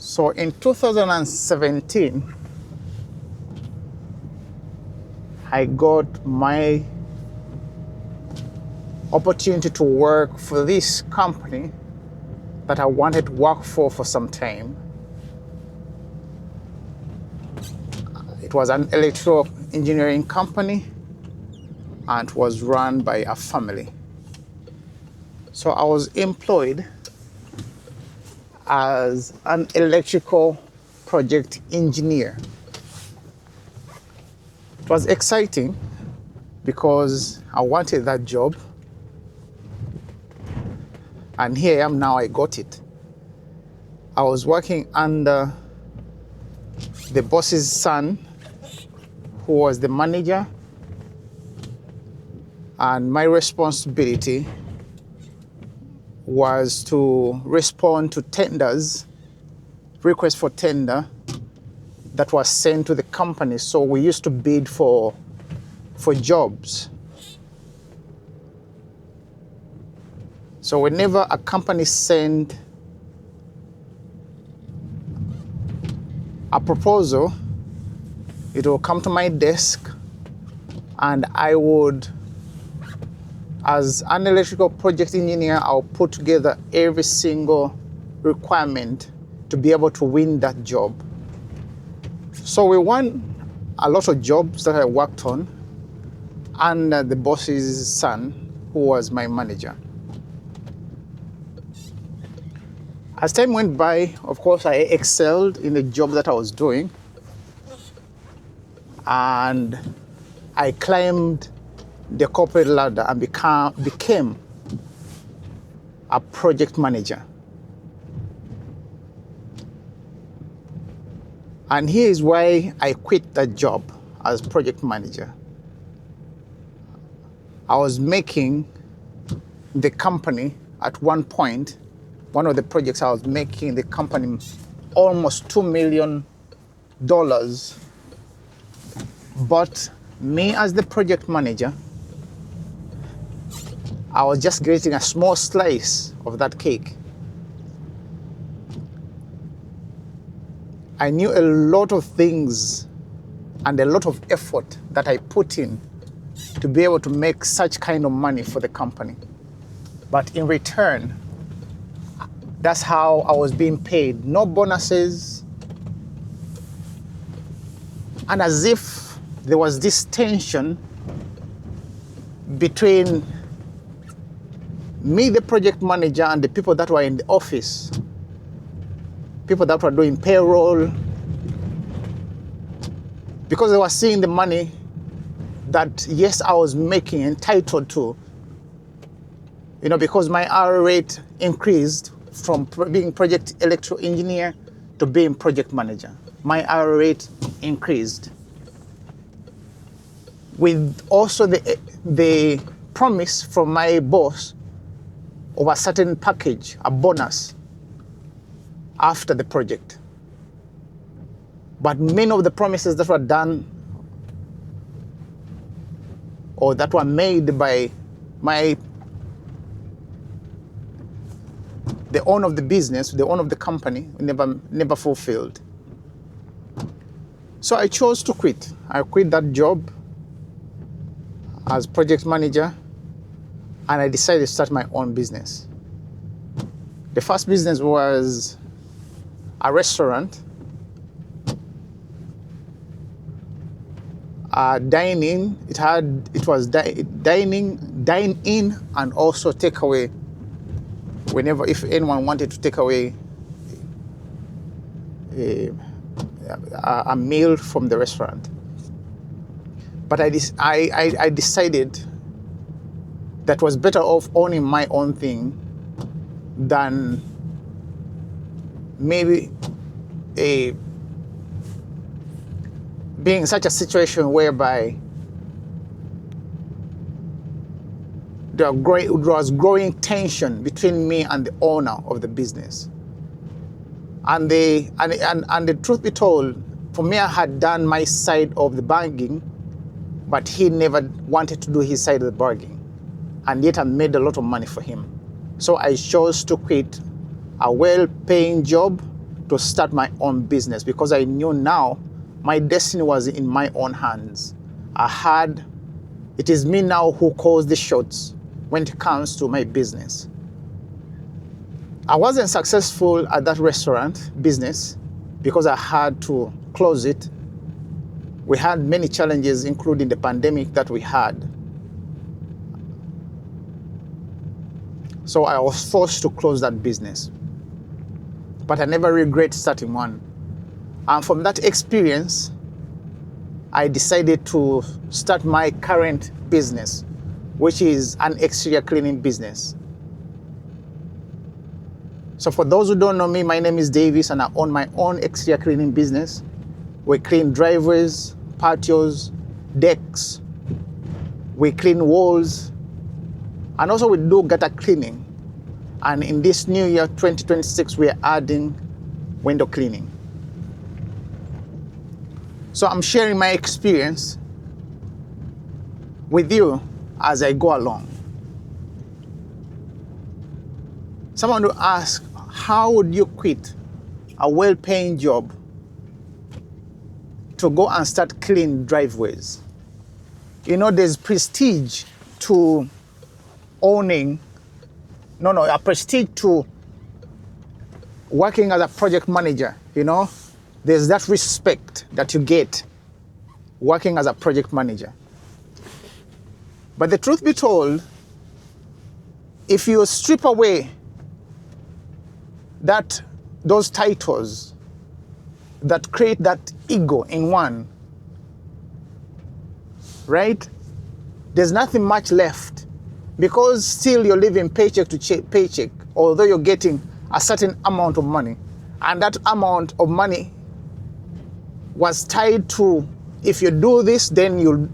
So in 2017, I got my opportunity to work for this company that I wanted to work for some time. It was an electrical engineering company and was run by a family. So I was employed as an electrical project engineer. It was exciting because I wanted that job. And here I am now, I got it. I was working under the boss's son, who was the manager, and my responsibility was to respond to tenders, requests for tender that was sent to the company. So we used to bid for jobs. So whenever a company sent a proposal, it will come to my desk and I would, as an electrical project engineer, I'll put together every single requirement to be able to win that job. So we won a lot of jobs that I worked on under the boss's son, who was my manager. As time went by, of course, I excelled in the job that I was doing, and I climbed the corporate ladder and became a project manager. And here is why I quit that job as project manager. I was making the company at one point, one of the projects I was making the company almost $2 million. But me as the project manager, I was just getting a small slice of that cake. I knew a lot of things and a lot of effort that I put in to be able to make such kind of money for the company. But in return, that's how I was being paid. No bonuses. And as if there was this tension between me, the project manager, and the people that were in the office, people that were doing payroll, because they were seeing the money that, yes, I was making, entitled to, because my hour rate increased from being project electrical engineer to being project manager. My hour rate increased. With also the promise from my boss of a certain package, a bonus, after the project. But many of the promises that were done or that were made by the owner of the business, the owner of the company, never fulfilled. So I chose to quit. I quit that job as project manager, and I decided to start my own business. The first business was a restaurant, dining. It was dine in, and also takeaway. If anyone wanted to take away a meal from the restaurant. But I decided that was better off owning my own thing than maybe being in such a situation whereby there was growing tension between me and the owner of the business. And the truth be told, for me, I had done my side of the bargaining, but he never wanted to do his side of the bargaining. And yet I made a lot of money for him. So I chose to quit a well-paying job to start my own business because I knew now my destiny was in my own hands. It is me now who calls the shots when it comes to my business. I wasn't successful at that restaurant business because I had to close it. We had many challenges, including the pandemic that we had. So I was forced to close that business. But I never regret starting one. And from that experience, I decided to start my current business, which is an exterior cleaning business. So for those who don't know me, my name is Davis and I own my own exterior cleaning business. We clean driveways, patios, decks, we clean walls, and also we do gutter cleaning. And in this new year, 2026, we are adding window cleaning. So I'm sharing my experience with you as I go along. Someone will ask, how would you quit a well-paying job to go and start cleaning driveways? You know, there's prestige to a prestige to working as a project manager, you know? There's that respect that you get working as a project manager. But the truth be told, if you strip away those titles that create that ego in one, right? There's nothing much left because still you're living paycheck to paycheck, although you're getting a certain amount of money. And that amount of money was tied to, if you do this, then you'll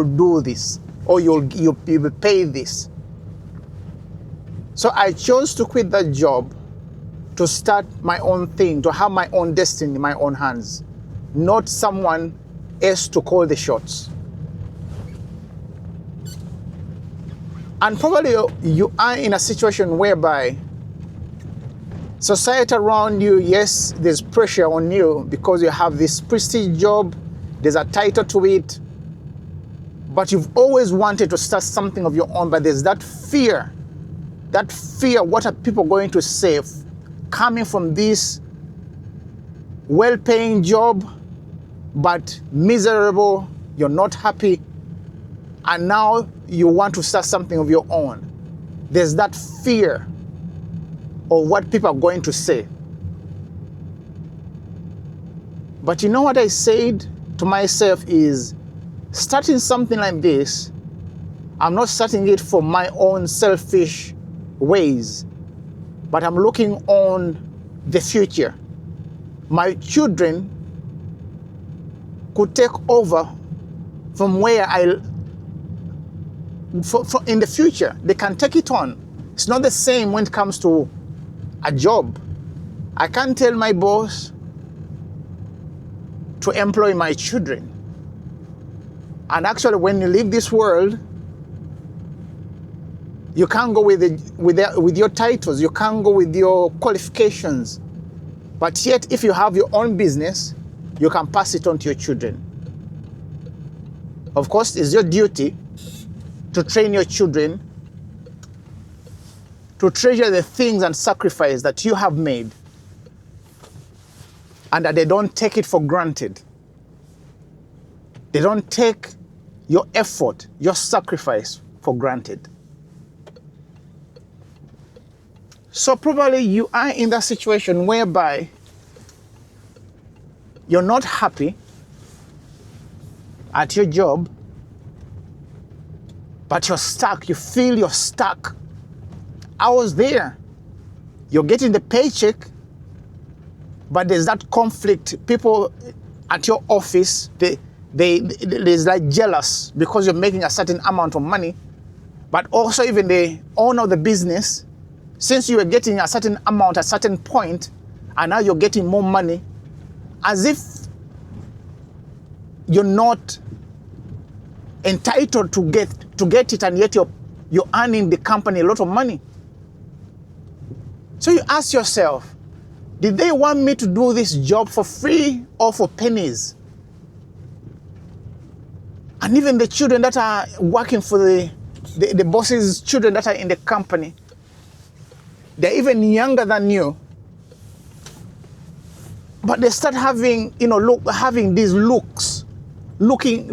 do this, or you'll pay this. So I chose to quit that job to start my own thing, to have my own destiny in my own hands, not someone else to call the shots. And probably you are in a situation whereby society around you, yes, there's pressure on you because you have this prestige job, there's a title to it, but you've always wanted to start something of your own, but there's that fear, what are people going to say coming from this well-paying job, but miserable, you're not happy, and now you want to start something of your own. There's that fear of what people are going to say. But you know what I said to myself is, starting something like this, I'm not starting it for my own selfish ways, but I'm looking on the future. My children could take over from where in the future. They can take it on. It's not the same when it comes to a job. I can't tell my boss to employ my children. And actually, when you leave this world, you can't go with your titles, you can't go with your qualifications. But yet, if you have your own business, you can pass it on to your children. Of course, it's your duty to train your children to treasure the things and sacrifice that you have made, and that they don't take it for granted. They don't take your effort, your sacrifice for granted. So probably you are in that situation whereby you're not happy at your job, but you're stuck. You feel you're stuck. I was there. You're getting the paycheck, but there's that conflict. People at your office, there's like jealous because you're making a certain amount of money, but also even the owner of the business, since you were getting a certain amount at a certain point, and now you're getting more money, as if you're not entitled to get it, and yet you're earning the company a lot of money. So you ask yourself, Did they want me to do this job for free or for pennies? And even the children that are working for the boss's children that are in the company, they're even younger than you. But they start having, having these looks, looking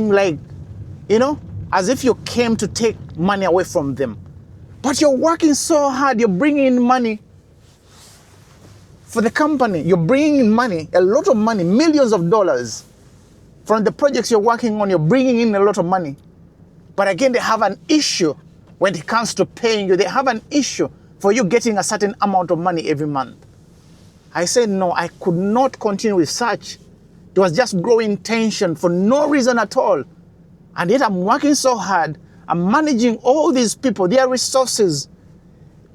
like, as if you came to take money away from them. But you're working so hard, you're bringing in money for the company. You're bringing in money, a lot of money, millions of dollars. From the projects you're working on, you're bringing in a lot of money. But again, they have an issue when it comes to paying you. They have an issue for you getting a certain amount of money every month. I said, no, I could not continue with such. There was just growing tension for no reason at all. And yet I'm working so hard. I'm managing all these people, their resources.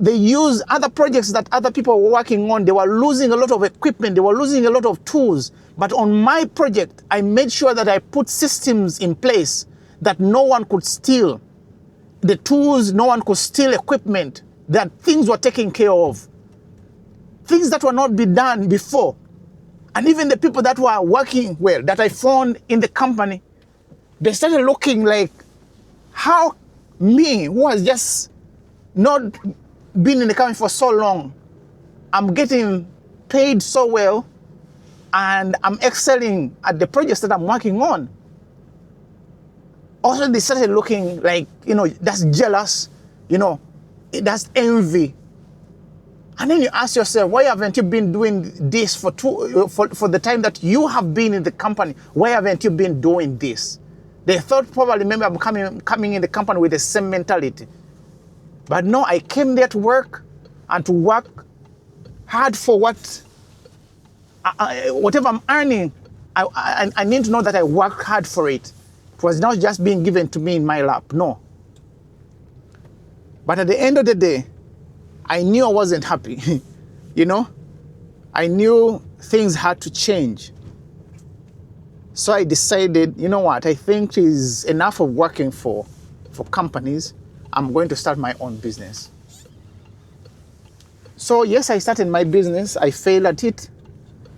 They use other projects that other people were working on. They were losing a lot of equipment. They were losing a lot of tools. But on my project, I made sure that I put systems in place that no one could steal the tools, no one could steal equipment, that things were taken care of. Things that were not be done before. And even the people that were working well, that I found in the company, they started looking like, how me, who has just not been in the company for so long, I'm getting paid so well, and I'm excelling at the projects that I'm working on. Also, they started looking like, that's jealous, that's envy. And then you ask yourself, why haven't you been doing this for the time that you have been in the company? Why haven't you been doing this? They thought probably maybe I'm coming in the company with the same mentality. But no, I came there to work and to work hard for whatever I'm earning. I need to know that I worked hard for it. It was not just being given to me in my lap, no. But at the end of the day, I knew I wasn't happy, I knew things had to change. So I decided, you know what, I think is enough of working for companies. I'm going to start my own business. So yes, I started my business. I failed at it.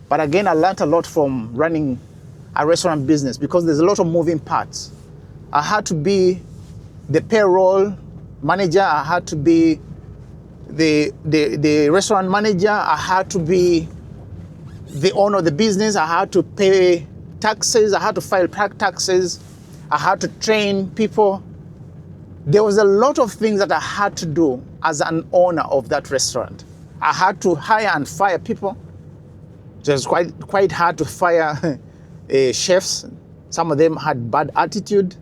But again, I learned a lot from running a restaurant business because there's a lot of moving parts. I had to be the payroll manager. I had to be the restaurant manager. I had to be the owner of the business. I had to pay taxes. I had to file taxes. I had to train people. There was a lot of things that I had to do as an owner of that restaurant. I had to hire and fire people. It was quite hard to fire chefs. Some of them had bad attitude.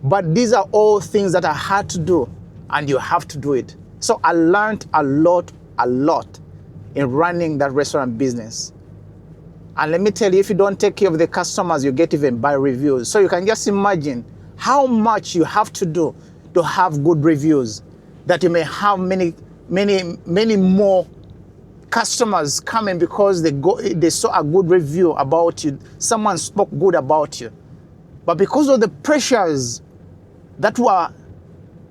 But these are all things that I had to do, and you have to do it. So I learned a lot in running that restaurant business. And let me tell you, if you don't take care of the customers, you get even bad reviews. So you can just imagine how much you have to do to have good reviews, that you may have many more customers coming because they saw a good review about you. Someone spoke good about you. But because of the pressures that were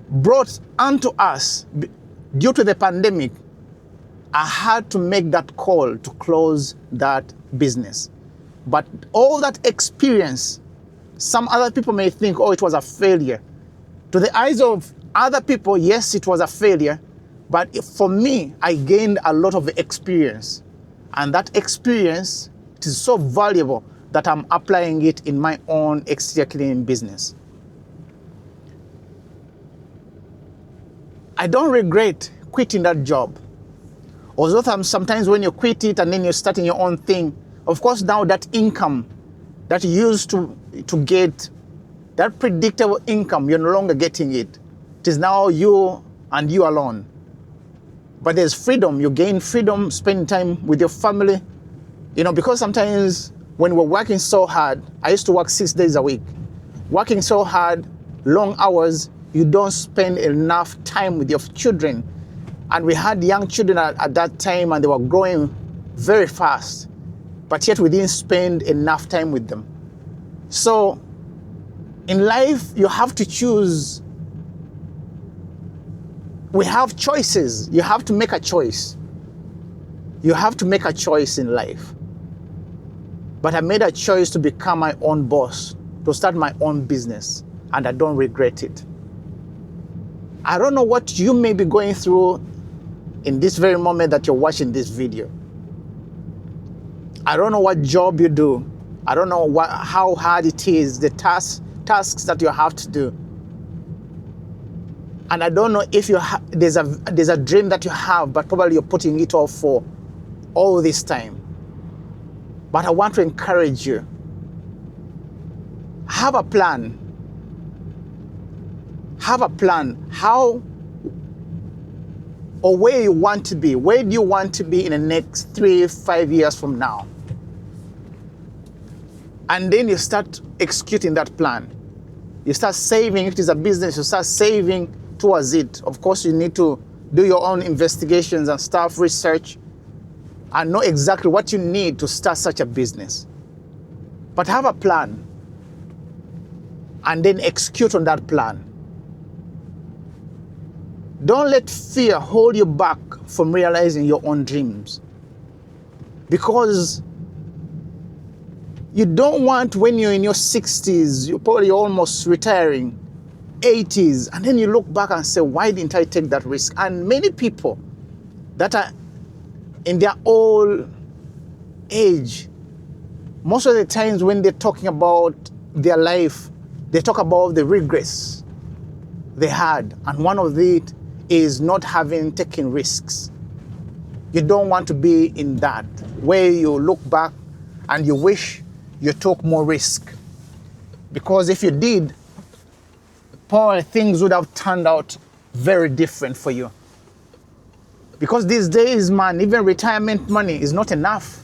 brought onto us due to the pandemic, I had to make that call to close that business. But all that experience, some other people may think, oh, it was a failure. To the eyes of other people, yes, it was a failure. But for me, I gained a lot of experience. And that experience is so valuable that I'm applying it in my own exterior cleaning business. I don't regret quitting that job. Although sometimes when you quit it and then you're starting your own thing, of course now that income that you used to get, that predictable income, you're no longer getting it. It is now you and you alone. But there's freedom. You gain freedom, spending time with your family. Because sometimes when we're working so hard, I used to work 6 days a week. Working so hard, long hours, you don't spend enough time with your children. And we had young children at that time, and they were growing very fast. But yet we didn't spend enough time with them. So in life, you have to choose. We have choices. You have to make a choice. You have to make a choice in life. But I made a choice to become my own boss, to start my own business, and I don't regret it. I don't know what you may be going through in this very moment that you're watching this video. I don't know what job you do. I don't know how hard it is, the tasks that you have to do. And I don't know if there's a dream that you have, but probably you're putting it off for all this time. But I want to encourage you. Have a plan. Have a plan. How or where you want to be. Where do you want to be in the next 3-5 years from now? And then you start executing that plan. You start saving. If it is a business, you start saving towards it. Of course, you need to do your own investigations and stuff, research, and know exactly what you need to start such a business. But have a plan and then execute on that plan. Don't let fear hold you back from realizing your own dreams. Because you don't want, when you're in your 60s, you're probably almost retiring, 80s, and then you look back and say, why didn't I take that risk? And many people that are in their old age, most of the times when they're talking about their life, they talk about the regrets they had. And one of it is not having taken risks. You don't want to be in that, where you look back and you wish you took more risk. Because if you did, probably things would have turned out very different for you. Because these days, man, even retirement money is not enough.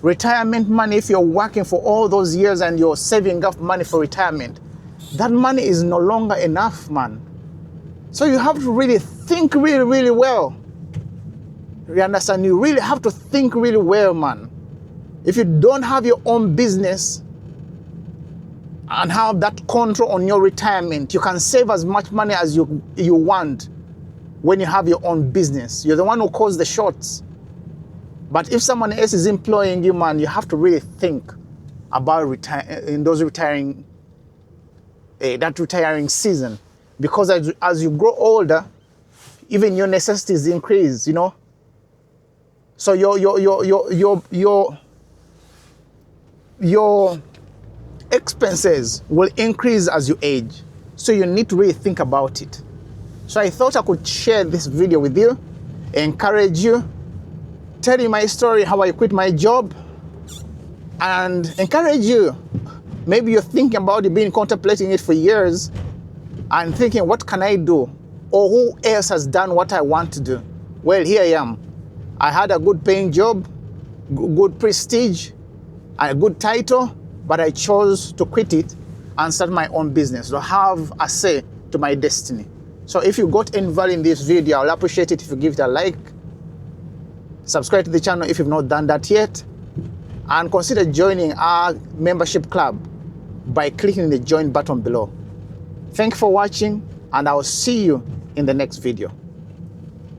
Retirement money, if you're working for all those years and you're saving up money for retirement, that money is no longer enough, man. So you have to really think really, really well. You understand? You really have to think really well, man. If you don't have your own business and have that control on your retirement, you can save as much money as you want when you have your own business. You're the one who calls the shots. But if someone else is employing you, man, you have to really think about retiring season. Because as you grow older, even your necessities increase, you know. So your expenses will increase as you age. So you need to really think about it. So I thought I could share this video with you, encourage you, tell you my story, how I quit my job, and encourage you. Maybe you're thinking about it, been contemplating it for years, and thinking, what can I do? Or who else has done what I want to do? Well, here I am. I had a good paying job, good prestige, and a good title, but I chose to quit it and start my own business, to have a say to my destiny. So if you got any value in this video, I'll appreciate it if you give it a like. Subscribe to the channel if you've not done that yet. And consider joining our membership club by clicking the join button below. Thank you for watching, and I'll see you in the next video.